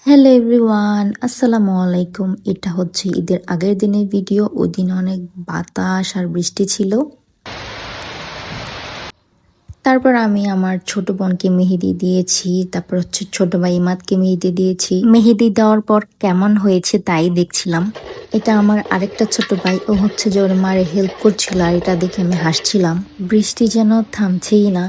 Hello everyone, আসসালামু আলাইকুম। এটা হচ্ছে ঈদের আগের দিনের ভিডিও। ওই দিন অনেক বাতাস আর বৃষ্টি ছিল। তারপর আমি আমার ছোট বোনকে মেহেদি দিয়েছি, তারপর হচ্ছে ছোট ভাই ইমাদকে মেহেদি দিয়েছি। মেহেদি দেওয়ার পর কেমন হয়েছে তাই দেখছিলাম। এটা আমার আরেকটা ছোট ভাই, ও হচ্ছে যে ওর মারে হেল্প করছিল, আর এটা দেখে আমি হাসছিলাম। বৃষ্টি যেন থামছেই না।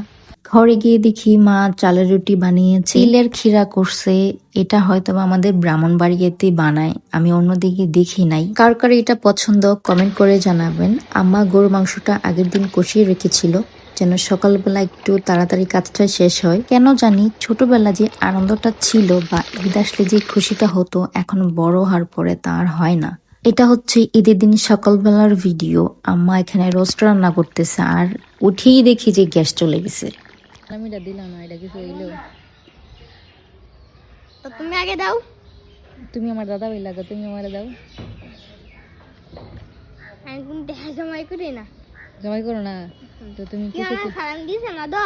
ঘরে গিয়ে দেখি মা চালের রুটি বানিয়েছে, তিলের খিরা করছে। এটা হয়তো বা আমাদের ব্রাহ্মণবাড়িয়াতেই বানায়, আমি অন্যদিকে দেখি নাই। কার কার এটা পছন্দ কমেন্ট করে জানাবেন। আম্মা গরু মাংসটা আগের দিন কষিয়ে রেখেছিল যেন সকালবেলা একটু তাড়াতাড়ি কাজটা শেষ হয়। কেন জানি ছোটবেলা যে আনন্দটা ছিল বা ঈদ আসলে যে খুশিটা হতো, এখন বড় হওয়ার পরে তা আর হয় না। এটা হচ্ছে ঈদের দিন সকালবেলার ভিডিও। আম্মা এখানে রোস্ট রান্না করতেছে, আর উঠেই দেখি যে গ্যাস চলে গেছে। আমি এটা দিলাম না, এটা কিছু হইলো তো তুমি আগে দাও। তুমি আমার দাদা হইলা তো, তুমি আমারে দাও। আমি কোন দেখা জমাই করি না। জমাই করো না তো তুমি কি আমার সালাম দিছে না তো?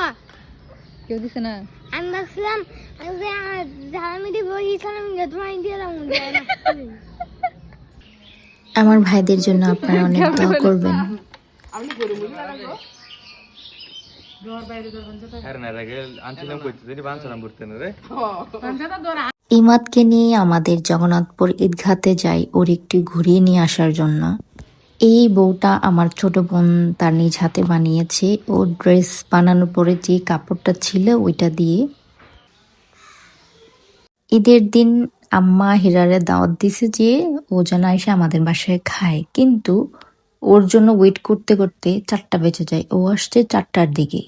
কেউ দিছে না। আমি ভাবছিলাম যে আমার সালামি দিব, এই সালাম দিয়ে তোমায় দিয়ে দাও না। আমার ভাইদের জন্য আপনারা অনেক দোয়া করবেন। ইমাদকে নিয়ে আমাদের জগন্নাথপুর ঈদগাতে যাই ওর একটু ঘুরিয়ে নিয়ে আসার জন্য। এই বউটা আমার ছোট বোন তার নিজ হাতে বানিয়েছে। ও ড্রেস বানানোর পরে যে কাপড়টা ছিল ওইটা দিয়ে। ঈদের দিন আম্মা হিরারে দাওয়াত দিছে যে ও যেন এসে আমাদের বাসায় খায়, কিন্তু ওর জন্য ওয়েট করতে করতে 4টা বেজে যায়। ও আসছে 4টার দিকে।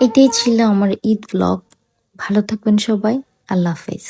এটাই ছিল আমার ঈদ ব্লগ। ভালো থাকবেন সবাই। আল্লাহ হাফেজ।